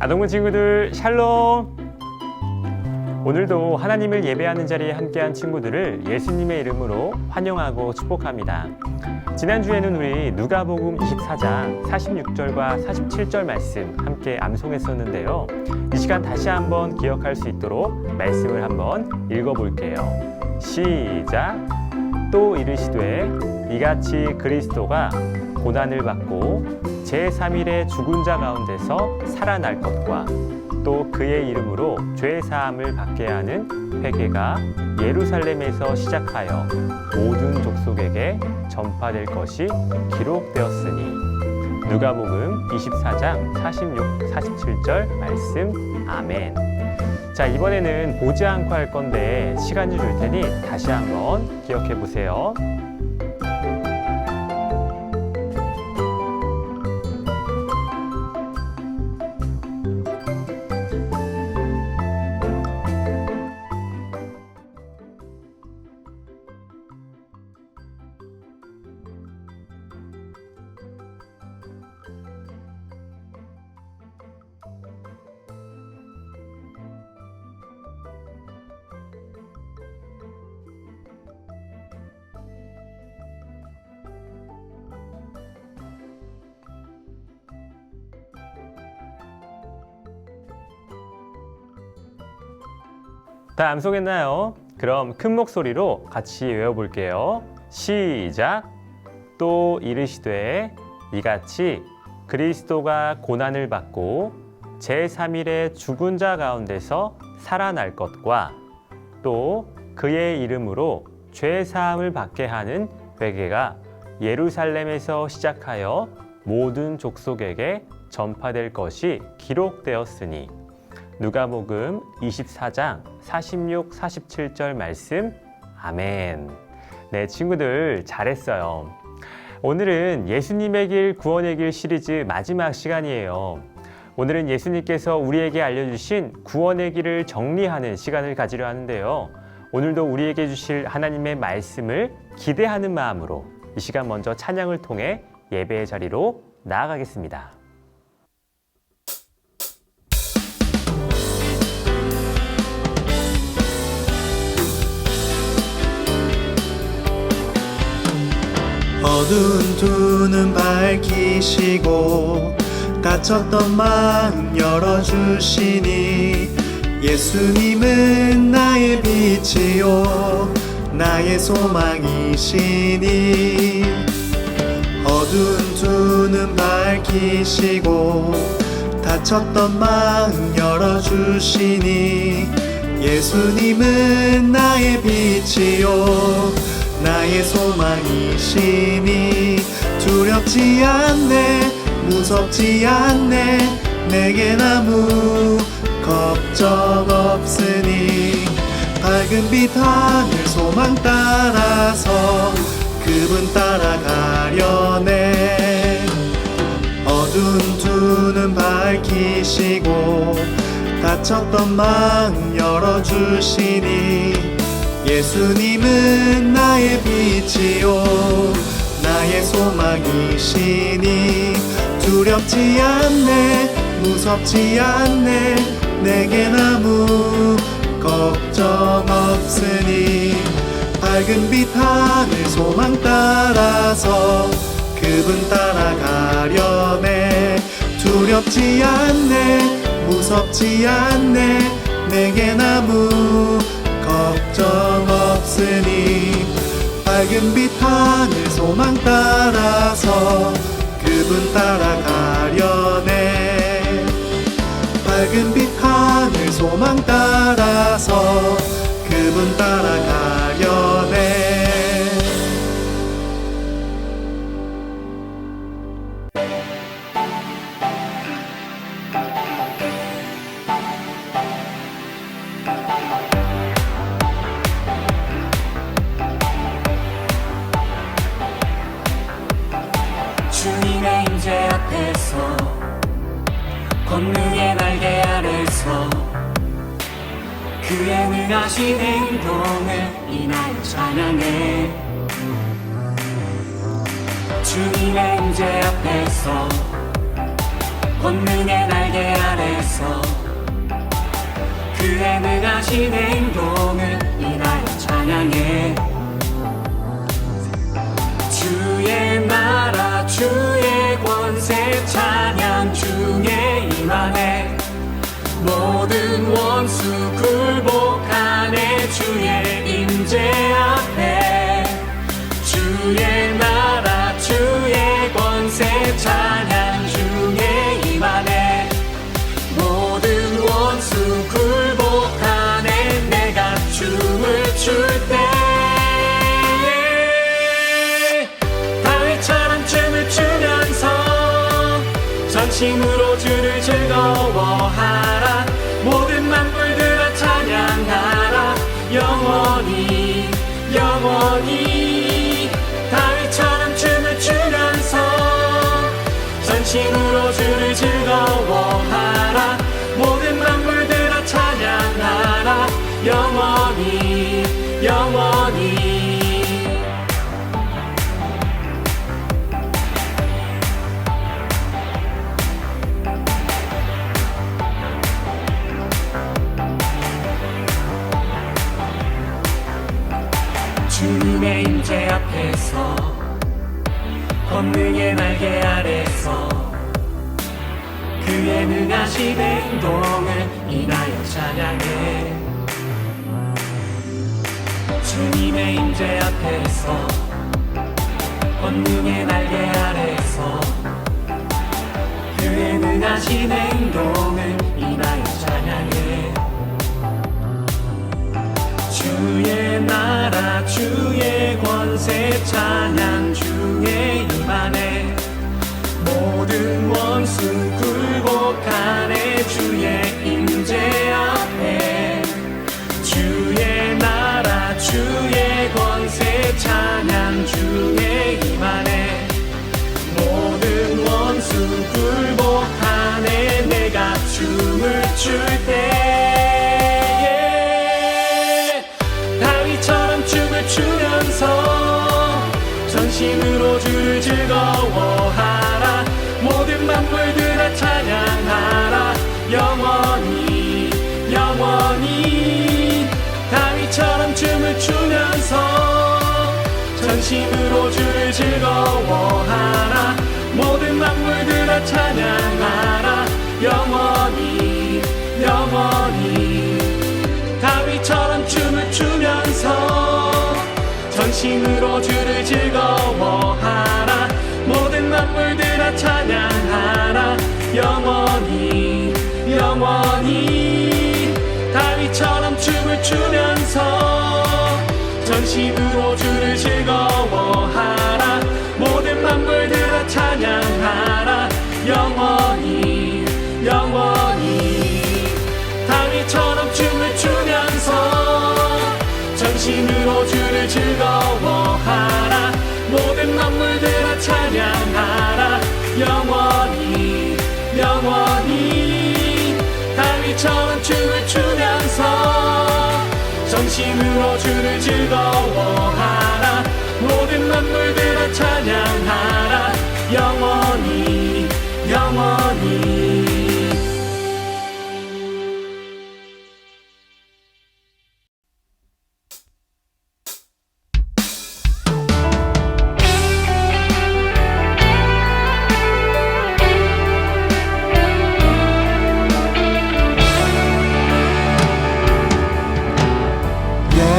아동부 친구들 샬롬. 오늘도 하나님을 예배하는 자리에 함께한 친구들을 예수님의 이름으로 환영하고 축복합니다. 지난주에는 우리 누가복음 24장 46절과 47절 말씀 함께 암송했었는데요. 이 시간 다시 한번 기억할 수 있도록 말씀을 한번 읽어볼게요. 시작. 또 이르시되 이같이 그리스도가 고난을 받고 제3일에 죽은 자 가운데서 살아날 것과 또 그의 이름으로 죄 사함을 받게 하는 회개가 예루살렘에서 시작하여 모든 족속에게 전파될 것이 기록되었으니. 누가복음 24장 46, 47절 말씀. 아멘. 자, 이번에는 보지 않고 할 건데 시간 좀 줄 테니 다시 한번 기억해 보세요. 다 암송했나요? 그럼 큰 목소리로 같이 외워볼게요. 시작. 또 이르시되 이같이 그리스도가 고난을 받고 제3일에 죽은 자 가운데서 살아날 것과 또 그의 이름으로 죄 사함을 받게 하는 회개가 예루살렘에서 시작하여 모든 족속에게 전파될 것이 기록되었으니. 누가복음 24장 46, 47절 말씀. 아멘. 네, 친구들 잘했어요. 오늘은 예수님의 길, 구원의 길 시리즈 마지막 시간이에요. 오늘은 예수님께서 우리에게 알려주신 구원의 길을 정리하는 시간을 가지려 하는데요. 오늘도 우리에게 주실 하나님의 말씀을 기대하는 마음으로 이 시간 먼저 찬양을 통해 예배의 자리로 나아가겠습니다. 어두운 두 눈 밝히시고 닫혔던 마음 열어주시니. 예수님은 나의 빛이요 나의 소망이시니. 어두운 두 눈 밝히시고 닫혔던 마음 열어주시니. 예수님은 나의 빛이요 나의 소망이시니. 두렵지 않네 무섭지 않네 내겐 아무 걱정 없으니. 밝은 빛 하늘 소망 따라서 그분 따라가려네. 어두운 두 눈 밝히시고 닫혔던 마음 열어주시니. 예수님은 나의 빛이요 나의 소망이시니. 두렵지 않네 무섭지 않네 내겐 아무 걱정 없으니. 밝은 빛 하늘 소망 따라서 그분 따라가려네. 두렵지 않네 무섭지 않네 내겐 아무 걱정 없으니. 밝은 빛 하늘 소망 따라서 그분 따라가려네. 밝은 빛 하늘 소망 따라서 그분 따라가려네. 주님의 임재 앞에서 권능의 날개 아래서 그의 능하신 행동을 인하여 찬양해. 주님의 임재 앞에서 권능의 날개 아래서 앞에서 그의 능하신 행동을 인하여 찬양해. 주의 나라 주의 권세 찬양 중에 임하네. 모든 원수 굴복하네. 주의 임재 앞에 주의 나라 주의 권세 찬양 중에 임하네. 모든 원수 굴복하네. 내가 춤을 출 때 다윗처럼 춤을 추면서 전심으로 주를 즐거워하라. 모든 만물들아 찬양하라. 영원히 영원히 다윗처럼 춤을 추면서 전심으로 주를 즐거워하라. 모든 만물들아 찬양하라. 영원히 영원히. 주님의 임재 앞에서 권능의 날개 아래서 그의 능하신 행동을 인하여 찬양해. 주님의 임재 앞에서 권능의 날개 아래서 그의 능하신 행동을 인하여 찬양해. 주의 나라 주의 권세 찬양 중에 임하네. 모든 원수 굴복하네. 주의 임재 앞에 주의 나라 주의 권세 찬양 중에 임하네. 모든 원수 굴복하네. 내가 춤을 출 때 다윗처럼 춤을 추면서 전심으로 주를 즐거워하라. 모든 만물들아 찬양하라. 영원히 영원히 다윗처럼 춤을 추면서 전심으로 주를 즐거워하라. 모든 만물들아 찬양하라. 영원히 영원히 다윗처럼 춤을 추면서 전심으로 주를 즐거워하라. 모든 만물들아 찬양하라. 영원히 영원히 다윗처럼 춤을 추면서 전심으로 주를 즐거워하라. 모든 만물들아 찬양하라. 영원히 영원히 다윗처럼 춤을 추면서 전심으로 주를 즐거워하라. 모든 만물들아 찬양하라. 영원히 영원히 다윗처럼 춤을 추면서 전심으로 주를 즐거워하라. 모든 만물들아 찬양하라. 영원히 영원히.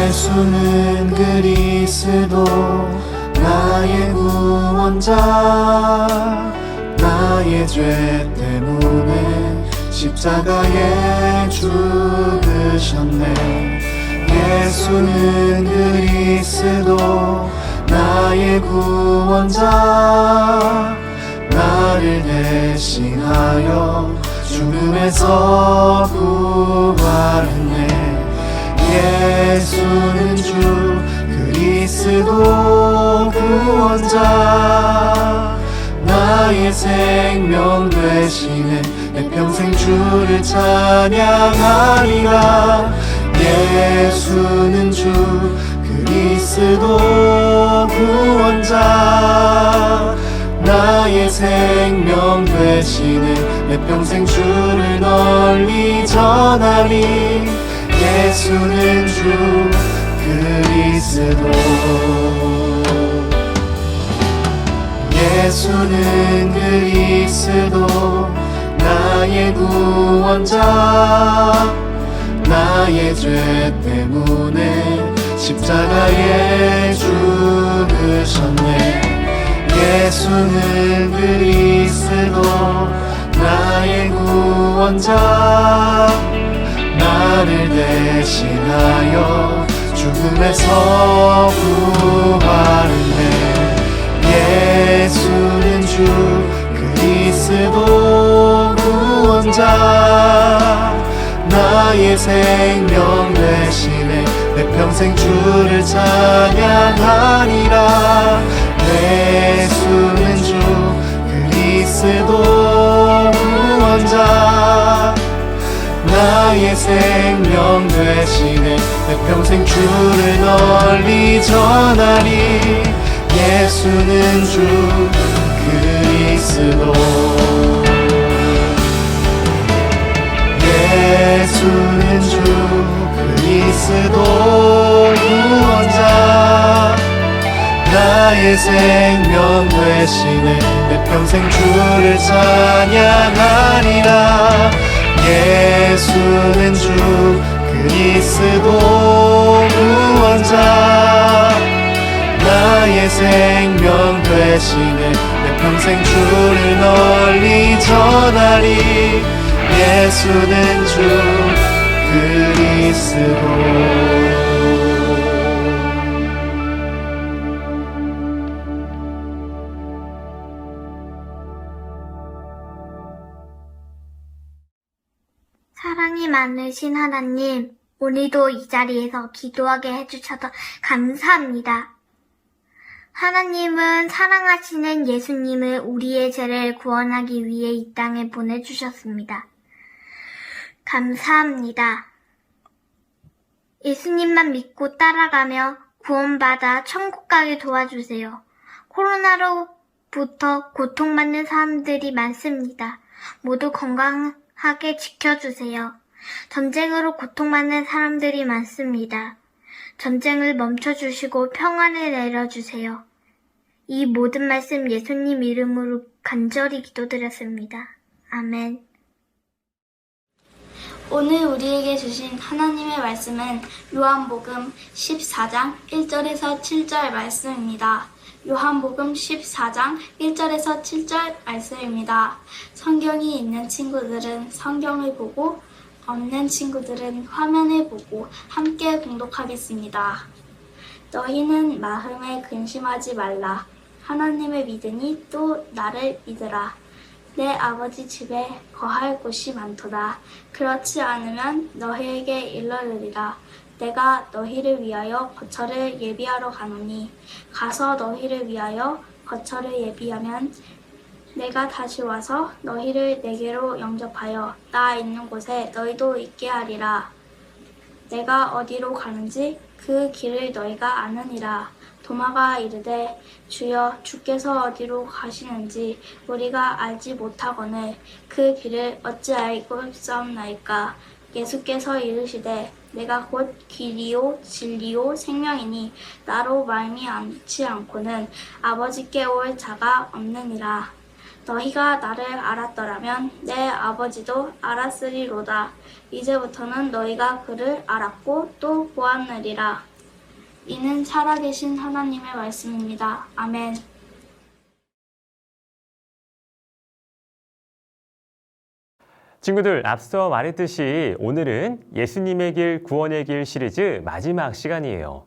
예수는 그리스도 나의 구원자. 나의 죄 때문에 십자가에 죽으셨네. 예수는 그리스도 나의 구원자. 나를 대신하여 죽음에서 부활했네. 예수는 주 그리스도 구원자. 나의 생명 되시네. 내 평생 주를 찬양하리라. 예수는 주 그리스도 구원자. 나의 생명 되시네 내 평생 주를 널리 전하리 예수는 주 그리스도 예수는 그리스도 나의 구원자 나의 죄 때문에 십자가에 죽으셨네 예수는 그리스도 나의 구원자 나를 대신하여 죽음에서 부활했네 예수는 주 그리스도 구원자 나의 생명 되시네 내 평생 주를 찬양하리라 예수는 주 그리스도 구원자 나의 생명 되시네 내 평생 주를 널리 전하리 예수는 주 그리스도 예수는 주 그리스도 구원자 나의 생명 되시네 내 평생 주를 찬양하리라 예수는 주 그리스도 구원자 나의 생명 되시네 내 평생 주를 널리 전하리 예수는 주 그리스도 사랑이 많으신 하나님, 오늘도 이 자리에서 기도하게 해주셔서 감사합니다. 하나님은 사랑하시는 예수님을 우리의 죄를 구원하기 위해 이 땅에 보내주셨습니다. 감사합니다. 예수님만 믿고 따라가며 구원받아 천국 가게 도와주세요. 코로나로부터 고통받는 사람들이 많습니다. 모두 건강하게 지켜주세요. 전쟁으로 고통받는 사람들이 많습니다. 전쟁을 멈춰주시고 평안을 내려주세요. 이 모든 말씀 예수님 이름으로 간절히 기도드렸습니다. 아멘. 오늘 우리에게 주신 하나님의 말씀은 요한복음 14장 1절에서 7절 말씀입니다. 요한복음 14장 1절에서 7절 말씀입니다. 성경이 있는 친구들은 성경을 보고 없는 친구들은 화면을 보고 함께 공독하겠습니다. 너희는 마음에 근심하지 말라. 하나님을 믿으니 또 나를 믿으라. 내 아버지 집에 거할 곳이 많도다. 그렇지 않으면 너희에게 일러드리라. 내가 너희를 위하여 거처를 예비하러 가노니 가서 너희를 위하여 거처를 예비하면 내가 다시 와서 너희를 내게로 영접하여 나 있는 곳에 너희도 있게 하리라. 내가 어디로 가는지 그 길을 너희가 아느니라. 도마가 이르되 주여 주께서 어디로 가시는지 우리가 알지 못하거늘 그 길을 어찌 알고 싸움나이까. 예수께서 이르시되 내가 곧 길이요 진리요 생명이니 나로 말미암지 않고는 아버지께 올 자가 없느니라. 너희가 나를 알았더라면 내 아버지도 알았으리로다. 이제부터는 너희가 그를 알았고 또 보았느니라. 이는 살아계신 하나님의 말씀입니다. 아멘. 친구들, 앞서 말했듯이 오늘은 예수님의 길, 구원의 길 시리즈 마지막 시간이에요.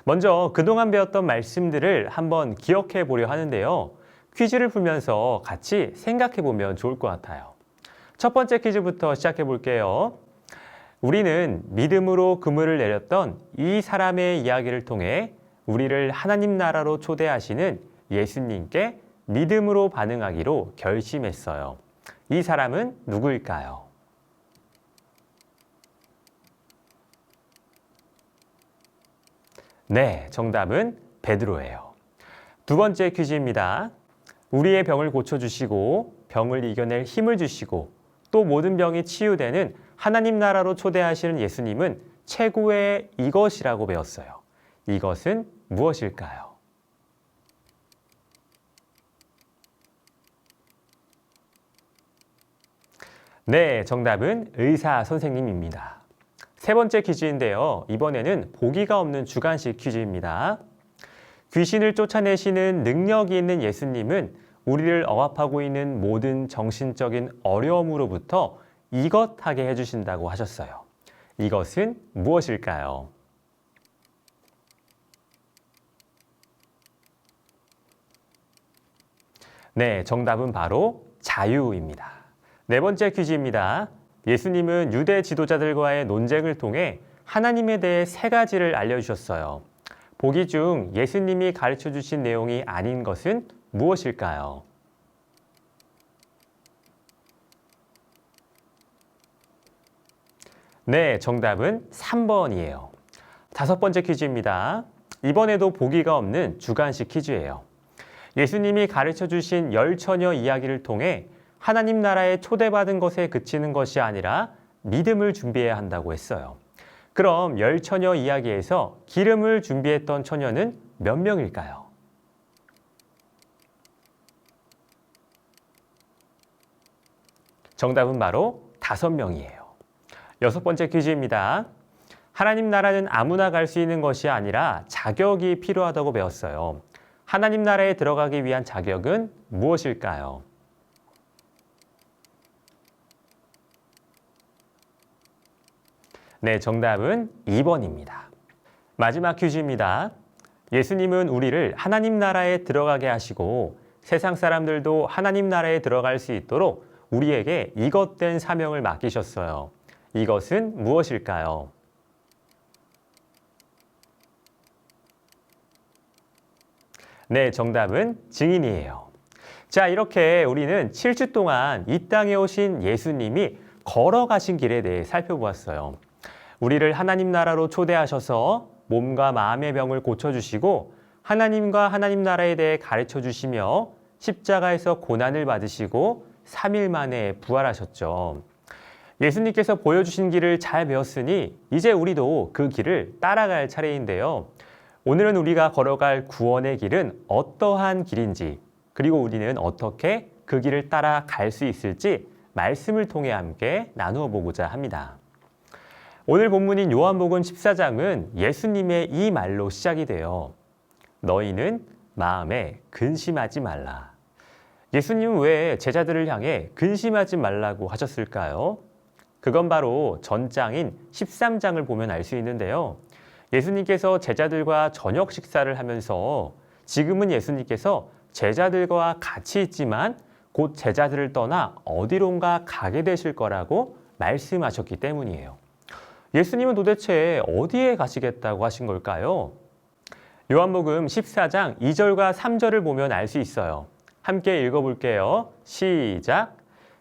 먼저 그동안 배웠던 말씀들을 한번 기억해 보려 하는데요. 퀴즈를 풀면서 같이 생각해 보면 좋을 것 같아요. 첫 번째 퀴즈부터 시작해 볼게요. 우리는 믿음으로 그물을 내렸던 이 사람의 이야기를 통해 우리를 하나님 나라로 초대하시는 예수님께 믿음으로 반응하기로 결심했어요. 이 사람은 누구일까요? 네, 정답은 베드로예요. 두 번째 퀴즈입니다. 우리의 병을 고쳐주시고 병을 이겨낼 힘을 주시고 또 모든 병이 치유되는 하나님 나라로 초대하시는 예수님은 최고의 이것이라고 배웠어요. 이것은 무엇일까요? 네, 정답은 의사 선생님입니다. 세 번째 퀴즈인데요. 이번에는 보기가 없는 주관식 퀴즈입니다. 귀신을 쫓아내시는 능력이 있는 예수님은 우리를 억압하고 있는 모든 정신적인 어려움으로부터 이것하게 해주신다고 하셨어요. 이것은 무엇일까요? 네, 정답은 바로 자유입니다. 네 번째 퀴즈입니다. 예수님은 유대 지도자들과의 논쟁을 통해 하나님에 대해 세 가지를 알려주셨어요. 보기 중 예수님이 가르쳐 주신 내용이 아닌 것은 무엇일까요? 네, 정답은 3번이에요. 다섯 번째 퀴즈입니다. 이번에도 보기가 없는 주관식 퀴즈예요. 예수님이 가르쳐 주신 열처녀 이야기를 통해 하나님 나라에 초대받은 것에 그치는 것이 아니라 믿음을 준비해야 한다고 했어요. 그럼 열처녀 이야기에서 기름을 준비했던 처녀는 몇 명일까요? 정답은 바로 5명이에요. 여섯 번째 퀴즈입니다. 하나님 나라는 아무나 갈 수 있는 것이 아니라 자격이 필요하다고 배웠어요. 하나님 나라에 들어가기 위한 자격은 무엇일까요? 네, 정답은 2번입니다. 마지막 퀴즈입니다. 예수님은 우리를 하나님 나라에 들어가게 하시고 세상 사람들도 하나님 나라에 들어갈 수 있도록 우리에게 이것된 사명을 맡기셨어요. 이것은 무엇일까요? 네, 정답은 증인이에요. 자, 이렇게 우리는 7주 동안 이 땅에 오신 예수님이 걸어가신 길에 대해 살펴보았어요. 우리를 하나님 나라로 초대하셔서 몸과 마음의 병을 고쳐주시고 하나님과 하나님 나라에 대해 가르쳐주시며 십자가에서 고난을 받으시고 3일 만에 부활하셨죠. 예수님께서 보여주신 길을 잘 배웠으니 이제 우리도 그 길을 따라갈 차례인데요. 오늘은 우리가 걸어갈 구원의 길은 어떠한 길인지, 그리고 우리는 어떻게 그 길을 따라갈 수 있을지 말씀을 통해 함께 나누어 보고자 합니다. 오늘 본문인 요한복음 14장은 예수님의 이 말로 시작이 돼요. 너희는 마음에 근심하지 말라. 예수님은 왜 제자들을 향해 근심하지 말라고 하셨을까요? 그건 바로 전장인 13장을 보면 알 수 있는데요. 예수님께서 제자들과 저녁 식사를 하면서 지금은 예수님께서 제자들과 같이 있지만 곧 제자들을 떠나 어디론가 가게 되실 거라고 말씀하셨기 때문이에요. 예수님은 도대체 어디에 가시겠다고 하신 걸까요? 요한복음 14장 2절과 3절을 보면 알 수 있어요. 함께 읽어볼게요. 시작!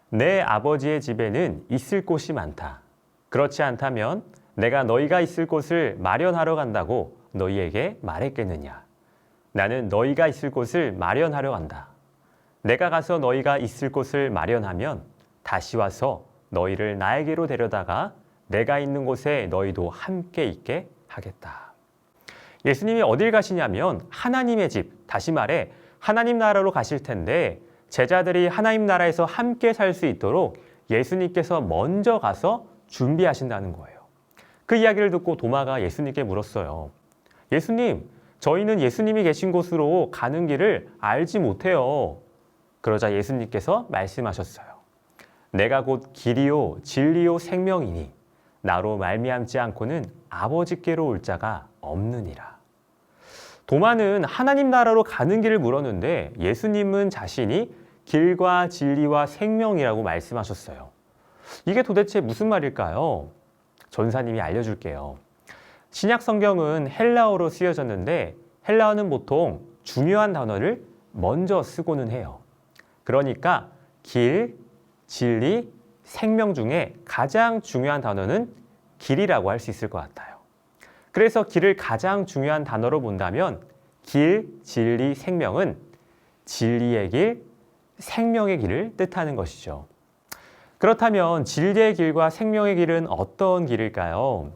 내 아버지의 집에는 있을 곳이 많다. 그렇지 않다면 내가 너희가 있을 곳을 마련하러 간다고 너희에게 말했겠느냐. 나는 너희가 있을 곳을 마련하러 간다. 내가 가서 너희가 있을 곳을 마련하면 다시 와서 너희를 나에게로 데려다가 내가 있는 곳에 너희도 함께 있게 하겠다. 예수님이 어딜 가시냐면 하나님의 집, 다시 말해 하나님 나라로 가실 텐데 제자들이 하나님 나라에서 함께 살 수 있도록 예수님께서 먼저 가서 준비하신다는 거예요. 그 이야기를 듣고 도마가 예수님께 물었어요. 예수님, 저희는 예수님이 계신 곳으로 가는 길을 알지 못해요. 그러자 예수님께서 말씀하셨어요. 내가 곧 길이요 진리요 생명이니 나로 말미암지 않고는 아버지께로 올 자가 없느니라. 도마는 하나님 나라로 가는 길을 물었는데 예수님은 자신이 길과 진리와 생명이라고 말씀하셨어요. 이게 도대체 무슨 말일까요? 전사님이 알려줄게요. 신약 성경은 헬라어로 쓰여졌는데 헬라어는 보통 중요한 단어를 먼저 쓰고는 해요. 그러니까 길, 진리, 생명 중에 가장 중요한 단어는 길이라고 할 수 있을 것 같아요. 그래서 길을 가장 중요한 단어로 본다면 길, 진리, 생명은 진리의 길, 생명의 길을 뜻하는 것이죠. 그렇다면 진리의 길과 생명의 길은 어떤 길일까요?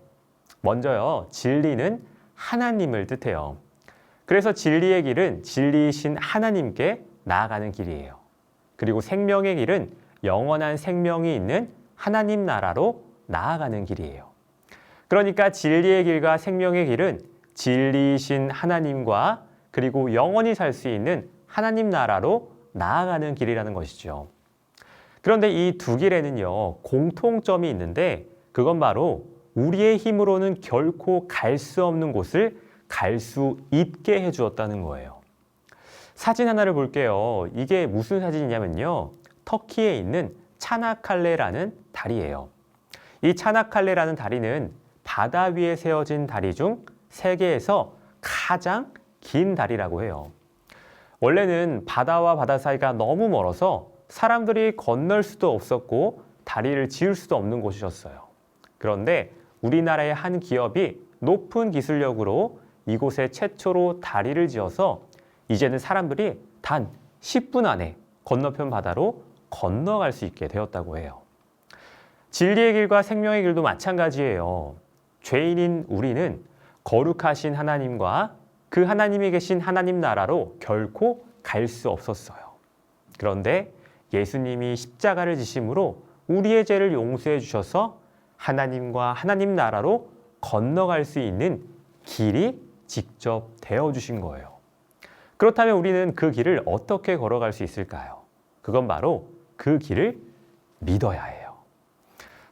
먼저요, 진리는 하나님을 뜻해요. 그래서 진리의 길은 진리이신 하나님께 나아가는 길이에요. 그리고 생명의 길은 영원한 생명이 있는 하나님 나라로 나아가는 길이에요. 그러니까 진리의 길과 생명의 길은 진리이신 하나님과 그리고 영원히 살 수 있는 하나님 나라로 나아가는 길이라는 것이죠. 그런데 이 두 길에는요, 공통점이 있는데 그건 바로 우리의 힘으로는 결코 갈 수 없는 곳을 갈 수 있게 해주었다는 거예요. 사진 하나를 볼게요. 이게 무슨 사진이냐면요, 터키에 있는 차나칼레라는 다리예요. 이 차나칼레라는 다리는 바다 위에 세워진 다리 중 세계에서 가장 긴 다리라고 해요. 원래는 바다와 바다 사이가 너무 멀어서 사람들이 건널 수도 없었고 다리를 지을 수도 없는 곳이었어요. 그런데 우리나라의 한 기업이 높은 기술력으로 이곳에 최초로 다리를 지어서 이제는 사람들이 단 10분 안에 건너편 바다로 건너갈 수 있게 되었다고 해요. 진리의 길과 생명의 길도 마찬가지예요. 죄인인 우리는 거룩하신 하나님과 그 하나님이 계신 하나님 나라로 결코 갈 수 없었어요. 그런데 예수님이 십자가를 지심으로 우리의 죄를 용서해 주셔서 하나님과 하나님 나라로 건너갈 수 있는 길이 직접 되어 주신 거예요. 그렇다면 우리는 그 길을 어떻게 걸어갈 수 있을까요? 그건 바로 그 길을 믿어야 해요.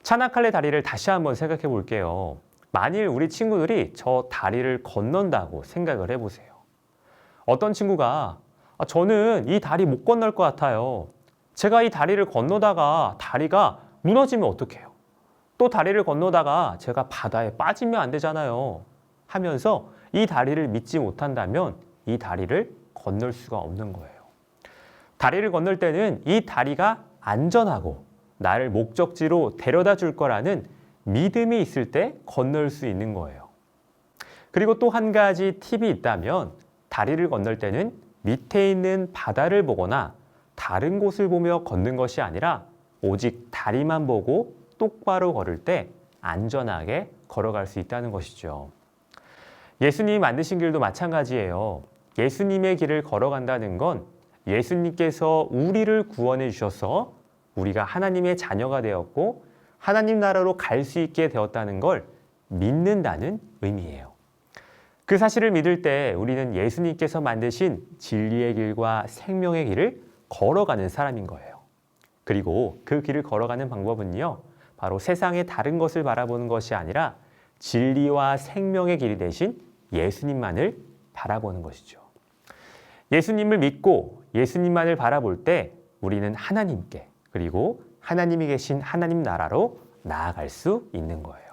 차나칼레 다리를 다시 한번 생각해 볼게요. 만일 우리 친구들이 저 다리를 건넌다고 생각을 해보세요. 어떤 친구가 저는 이 다리 못 건널 것 같아요. 제가 이 다리를 건너다가 다리가 무너지면 어떡해요? 또 다리를 건너다가 제가 바다에 빠지면 안 되잖아요. 하면서 이 다리를 믿지 못한다면 이 다리를 건널 수가 없는 거예요. 다리를 건널 때는 이 다리가 안전하고 나를 목적지로 데려다 줄 거라는 믿음이 있을 때 건널 수 있는 거예요. 그리고 또 한 가지 팁이 있다면 다리를 건널 때는 밑에 있는 바다를 보거나 다른 곳을 보며 걷는 것이 아니라 오직 다리만 보고 똑바로 걸을 때 안전하게 걸어갈 수 있다는 것이죠. 예수님이 만드신 길도 마찬가지예요. 예수님의 길을 걸어간다는 건 예수님께서 우리를 구원해 주셔서 우리가 하나님의 자녀가 되었고 하나님 나라로 갈 수 있게 되었다는 걸 믿는다는 의미예요. 그 사실을 믿을 때 우리는 예수님께서 만드신 진리의 길과 생명의 길을 걸어가는 사람인 거예요. 그리고 그 길을 걸어가는 방법은요, 바로 세상의 다른 것을 바라보는 것이 아니라 진리와 생명의 길이 되신 예수님만을 바라보는 것이죠. 예수님을 믿고 예수님만을 바라볼 때 우리는 하나님께 그리고 하나님이 계신 하나님 나라로 나아갈 수 있는 거예요.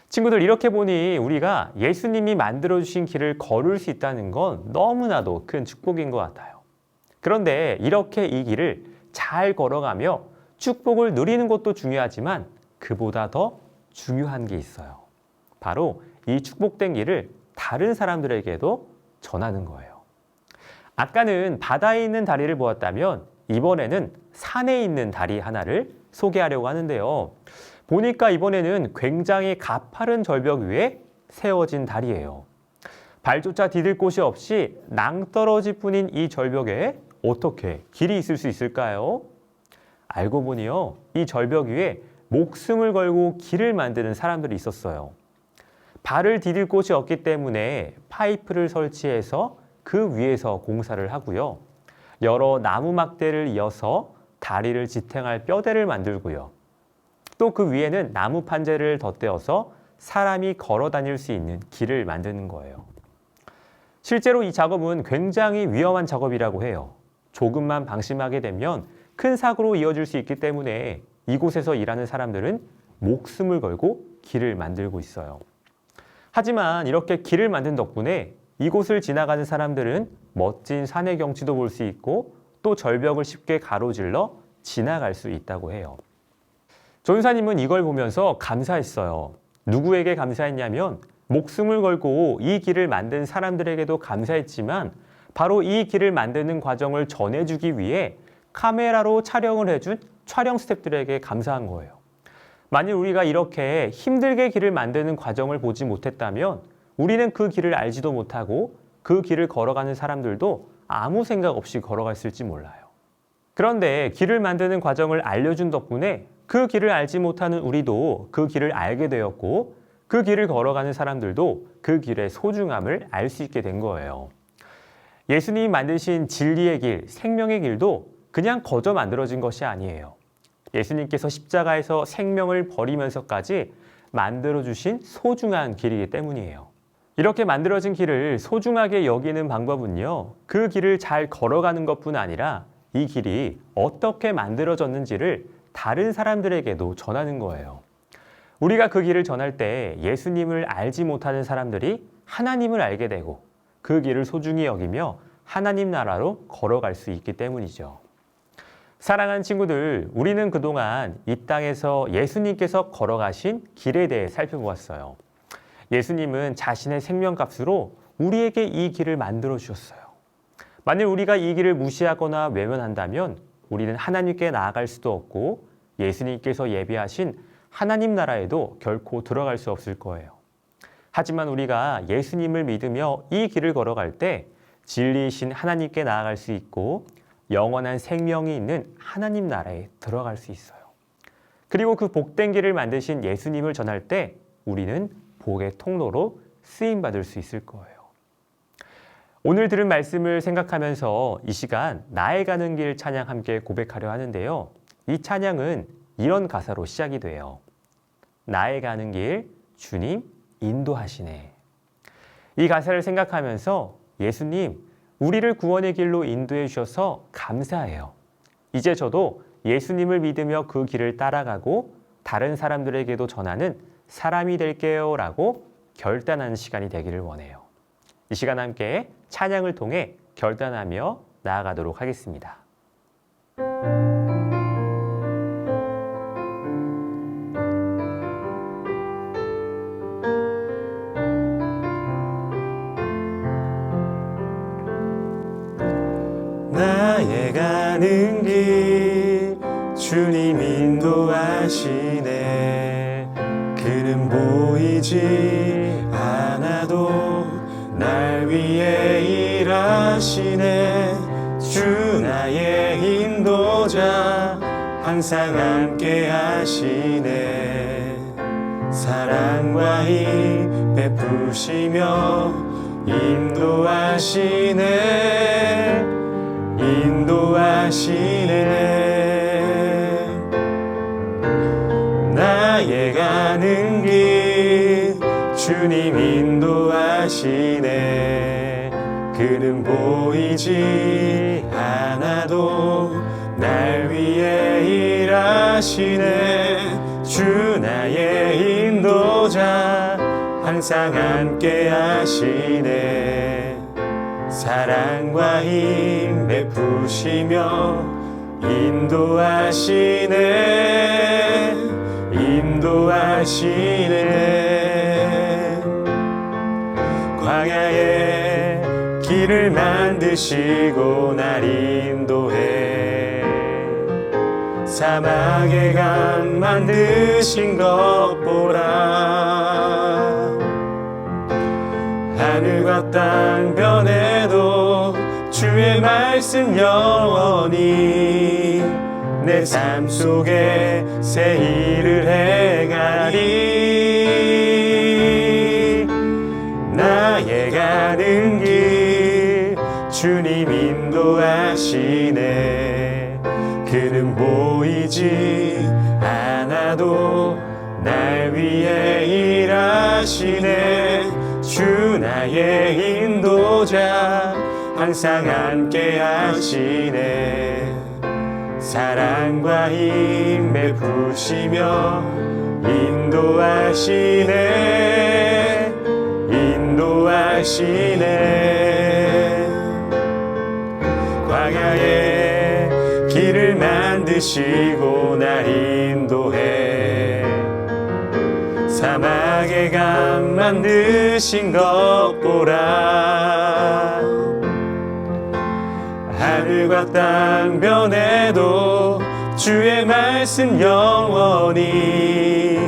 친구들, 이렇게 보니 우리가 예수님이 만들어주신 길을 걸을 수 있다는 건 너무나도 큰 축복인 것 같아요. 그런데 이렇게 이 길을 잘 걸어가며 축복을 누리는 것도 중요하지만 그보다 더 중요한 게 있어요. 바로 이 축복된 길을 다른 사람들에게도 전하는 거예요. 아까는 바다에 있는 다리를 보았다면 이번에는 산에 있는 다리 하나를 소개하려고 하는데요. 보니까 이번에는 굉장히 가파른 절벽 위에 세워진 다리예요. 발조차 디딜 곳이 없이 낭떠러지 뿐인 이 절벽에 어떻게 길이 있을 수 있을까요? 알고 보니요, 이 절벽 위에 목숨을 걸고 길을 만드는 사람들이 있었어요. 발을 디딜 곳이 없기 때문에 파이프를 설치해서 그 위에서 공사를 하고요. 여러 나무 막대를 이어서 다리를 지탱할 뼈대를 만들고요. 또 그 위에는 나무 판재를 덧대어서 사람이 걸어 다닐 수 있는 길을 만드는 거예요. 실제로 이 작업은 굉장히 위험한 작업이라고 해요. 조금만 방심하게 되면 큰 사고로 이어질 수 있기 때문에 이곳에서 일하는 사람들은 목숨을 걸고 길을 만들고 있어요. 하지만 이렇게 길을 만든 덕분에 이곳을 지나가는 사람들은 멋진 산의 경치도 볼 수 있고 또 절벽을 쉽게 가로질러 지나갈 수 있다고 해요. 전사님은 이걸 보면서 감사했어요. 누구에게 감사했냐면 목숨을 걸고 이 길을 만든 사람들에게도 감사했지만 바로 이 길을 만드는 과정을 전해주기 위해 카메라로 촬영을 해준 촬영 스태프들에게 감사한 거예요. 만일 우리가 이렇게 힘들게 길을 만드는 과정을 보지 못했다면 우리는 그 길을 알지도 못하고 그 길을 걸어가는 사람들도 아무 생각 없이 걸어갔을지 몰라요. 그런데 길을 만드는 과정을 알려준 덕분에 그 길을 알지 못하는 우리도 그 길을 알게 되었고 그 길을 걸어가는 사람들도 그 길의 소중함을 알 수 있게 된 거예요. 예수님이 만드신 진리의 길, 생명의 길도 그냥 거저 만들어진 것이 아니에요. 예수님께서 십자가에서 생명을 버리면서까지 만들어주신 소중한 길이기 때문이에요. 이렇게 만들어진 길을 소중하게 여기는 방법은요, 그 길을 잘 걸어가는 것뿐 아니라 이 길이 어떻게 만들어졌는지를 다른 사람들에게도 전하는 거예요. 우리가 그 길을 전할 때 예수님을 알지 못하는 사람들이 하나님을 알게 되고 그 길을 소중히 여기며 하나님 나라로 걸어갈 수 있기 때문이죠. 사랑하는 친구들, 우리는 그동안 이 땅에서 예수님께서 걸어가신 길에 대해 살펴보았어요. 예수님은 자신의 생명값으로 우리에게 이 길을 만들어 주셨어요. 만일 우리가 이 길을 무시하거나 외면한다면 우리는 하나님께 나아갈 수도 없고 예수님께서 예비하신 하나님 나라에도 결코 들어갈 수 없을 거예요. 하지만 우리가 예수님을 믿으며 이 길을 걸어갈 때 진리이신 하나님께 나아갈 수 있고 영원한 생명이 있는 하나님 나라에 들어갈 수 있어요. 그리고 그 복된 길을 만드신 예수님을 전할 때 우리는 복의 통로로 쓰임받을 수 있을 거예요. 오늘 들은 말씀을 생각하면서 이 시간 나의 가는 길 찬양 함께 고백하려 하는데요. 이 찬양은 이런 가사로 시작이 돼요. 나의 가는 길 주님 인도하시네. 이 가사를 생각하면서 예수님 우리를 구원의 길로 인도해 주셔서 감사해요. 이제 저도 예수님을 믿으며 그 길을 따라가고 다른 사람들에게도 전하는 사람이 될게요 라고 결단하는 시간이 되기를 원해요. 이 시간 함께 찬양을 통해 결단하며 나아가도록 하겠습니다. 나의 가는 길 주님 인도하시네. 그는 보이지 않아도 날 위해 일하시네. 주 나의 인도자 항상 함께 하시네. 사랑과 힘 베푸시며 인도하시네. 인도하시네. 나의 가는 길 주님 인도하시네. 그는 보이지 않아도 날 위해 일하시네. 주 나의 인도자 항상 함께 하시네. 사랑과 힘 베푸시며 인도하시네. 인도하시네. 광야에 길을 만드시고 날 인도해. 사막에 강 만드신 것 보라. 하늘과 땅 변해도 주의 말씀 영원히 내 삶 속에 새 일을 행하리. 나의 가는 길 주님 인도하시네. 그는 보이지 않아도 날 위해 일하시네. 주 나의 인도자 항상 함께 하시네. 사랑과 힘 베푸시며 인도하시네. 인도하시네. 광야에 길을 만드시고 날 인도해. 사막에 강 만드신 것 보라. 하늘과 땅 변해도 주의 말씀 영원히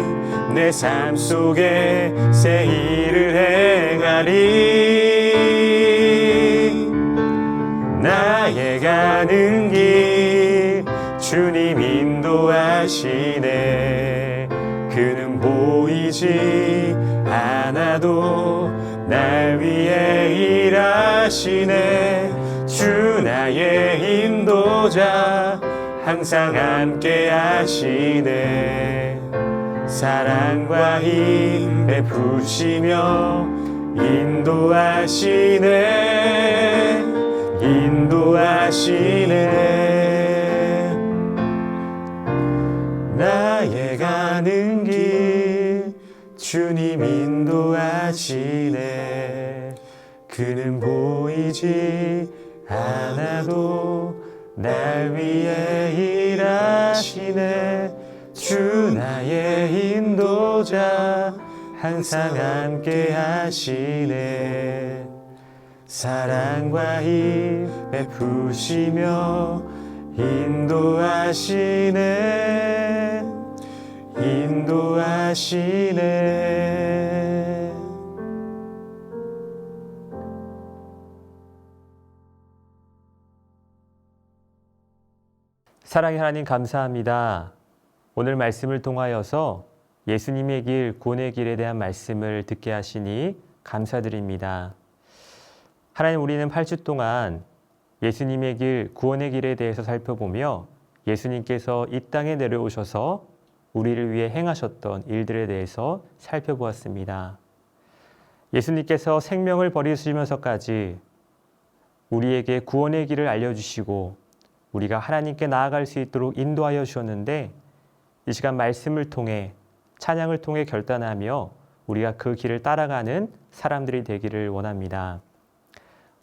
내 삶 속에 새 일을 행하리. 나의 가는 길 주님 인도하시네. 그는 보이지 않아도 날 위해 일하시네. 주 나의 인도자 항상 함께 하시네. 사랑과 힘 베푸시며 인도하시네. 인도하시네. 나의 가는 길 주님 인도하시네. 그는 보이지 않아도 날 위해 일하시네. 주 나의 인도자 항상 함께 하시네. 사랑과 힘 베푸시며 인도하시네. 인도하시네. 사랑의 하나님 감사합니다. 오늘 말씀을 통하여서 예수님의 길, 구원의 길에 대한 말씀을 듣게 하시니 감사드립니다. 하나님, 우리는 8주 동안 예수님의 길, 구원의 길에 대해서 살펴보며 예수님께서 이 땅에 내려오셔서 우리를 위해 행하셨던 일들에 대해서 살펴보았습니다. 예수님께서 생명을 버리시면서까지 우리에게 구원의 길을 알려주시고 우리가 하나님께 나아갈 수 있도록 인도하여 주셨는데, 이 시간 말씀을 통해 찬양을 통해 결단하며 우리가 그 길을 따라가는 사람들이 되기를 원합니다.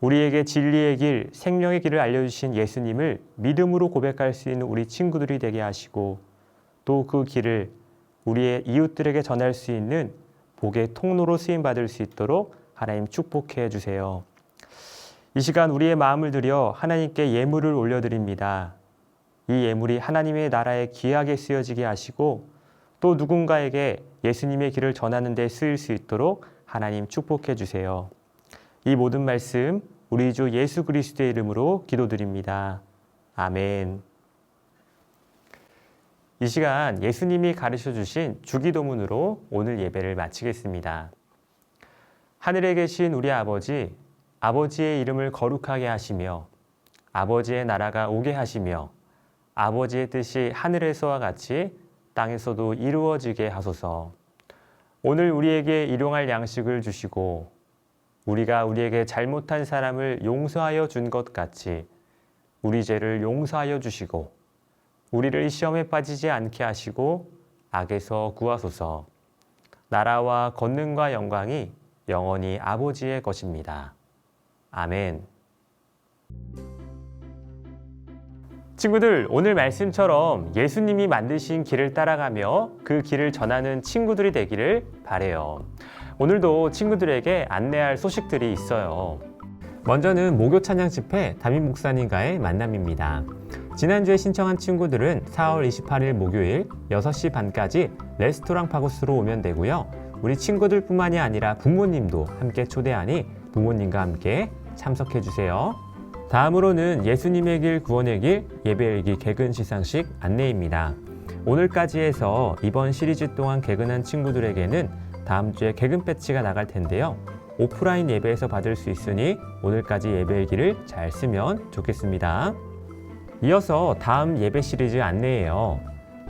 우리에게 진리의 길, 생명의 길을 알려주신 예수님을 믿음으로 고백할 수 있는 우리 친구들이 되게 하시고, 또 그 길을 우리의 이웃들에게 전할 수 있는 복의 통로로 쓰임받을 수 있도록 하나님 축복해 주세요. 이 시간 우리의 마음을 들여 하나님께 예물을 올려드립니다. 이 예물이 하나님의 나라에 귀하게 쓰여지게 하시고, 또 누군가에게 예수님의 길을 전하는 데 쓰일 수 있도록 하나님 축복해 주세요. 이 모든 말씀 우리 주 예수 그리스도의 이름으로 기도드립니다. 아멘. 이 시간 예수님이 가르쳐 주신 주기도문으로 오늘 예배를 마치겠습니다. 하늘에 계신 우리 아버지, 아버지의 이름을 거룩하게 하시며 아버지의 나라가 오게 하시며 아버지의 뜻이 하늘에서와 같이 땅에서도 이루어지게 하소서. 오늘 우리에게 일용할 양식을 주시고 우리가 우리에게 잘못한 사람을 용서하여 준 것 같이 우리 죄를 용서하여 주시고 우리를 시험에 빠지지 않게 하시고 악에서 구하소서. 나라와 권능과 영광이 영원히 아버지의 것입니다. 아멘. 친구들, 오늘 말씀처럼 예수님이 만드신 길을 따라가며 그 길을 전하는 친구들이 되기를 바라요. 오늘도 친구들에게 안내할 소식들이 있어요. 먼저는 목요 찬양 집회 담임 목사님과의 만남입니다. 지난주에 신청한 친구들은 4월 28일 목요일 6시 반까지 레스토랑 파고스로 오면 되고요. 우리 친구들뿐만이 아니라 부모님도 함께 초대하니 부모님과 함께 참석해 주세요. 다음으로는 예수님의 길, 구원의 길, 예배일기 개근 시상식 안내입니다. 오늘까지 해서 이번 시리즈 동안 개근한 친구들에게는 다음 주에 개근 배지가 나갈 텐데요. 오프라인 예배에서 받을 수 있으니 오늘까지 예배일기를 잘 쓰면 좋겠습니다. 이어서 다음 예배 시리즈 안내예요.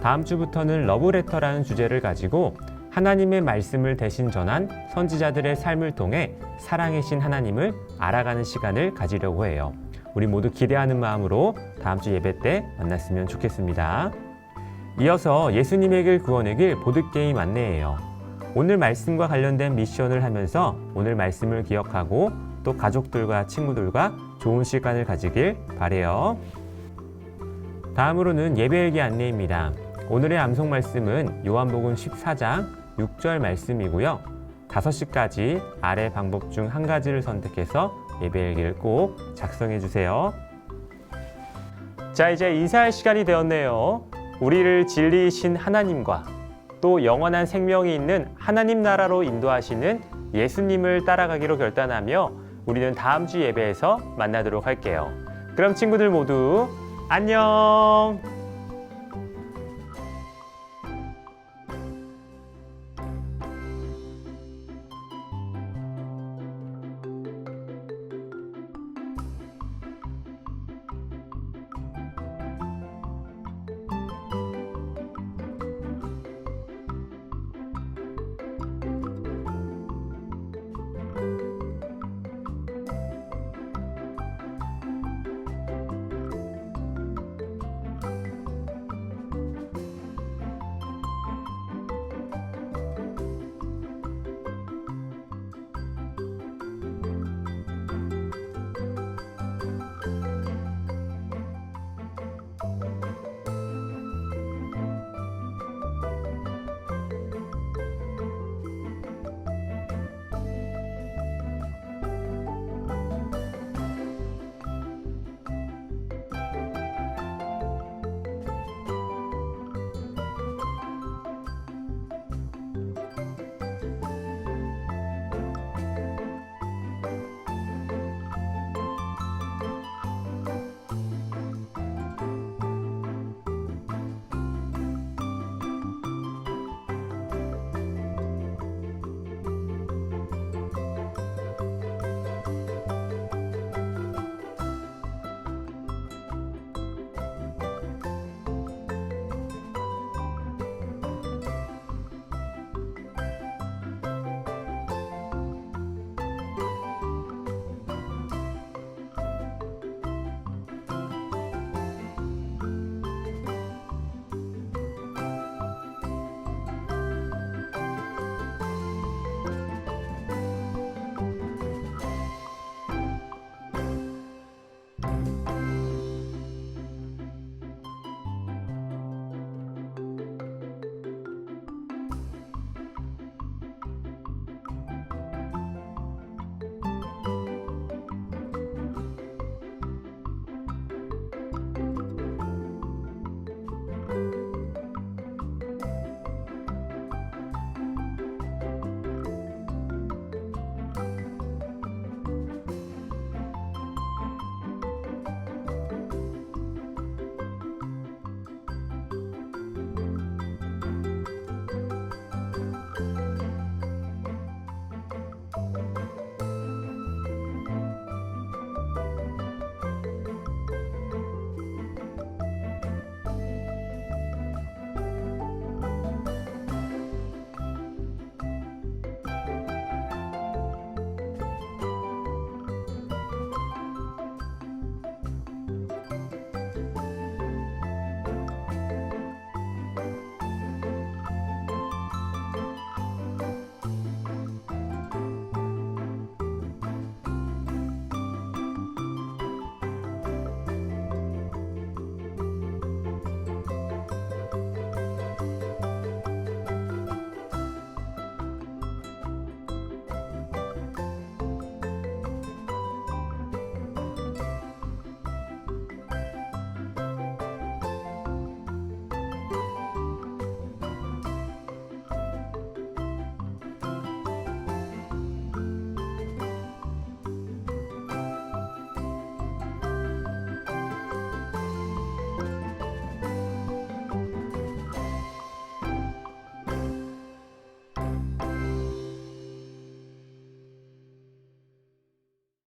다음 주부터는 러브레터라는 주제를 가지고 하나님의 말씀을 대신 전한 선지자들의 삶을 통해 사랑이신 하나님을 알아가는 시간을 가지려고 해요. 우리 모두 기대하는 마음으로 다음 주 예배 때 만났으면 좋겠습니다. 이어서 예수님의 길, 구원의 길 보드게임 안내예요. 오늘 말씀과 관련된 미션을 하면서 오늘 말씀을 기억하고 또 가족들과 친구들과 좋은 시간을 가지길 바라요. 다음으로는 예배일기 안내입니다. 오늘의 암송 말씀은 요한복음 14장 6절 말씀이고요. 5시까지 아래 방법 중 한 가지를 선택해서 예배일기를 꼭 작성해 주세요. 자, 이제 인사할 시간이 되었네요. 우리를 진리이신 하나님과 또 영원한 생명이 있는 하나님 나라로 인도하시는 예수님을 따라가기로 결단하며 우리는 다음 주 예배에서 만나도록 할게요. 그럼 친구들 모두 안녕!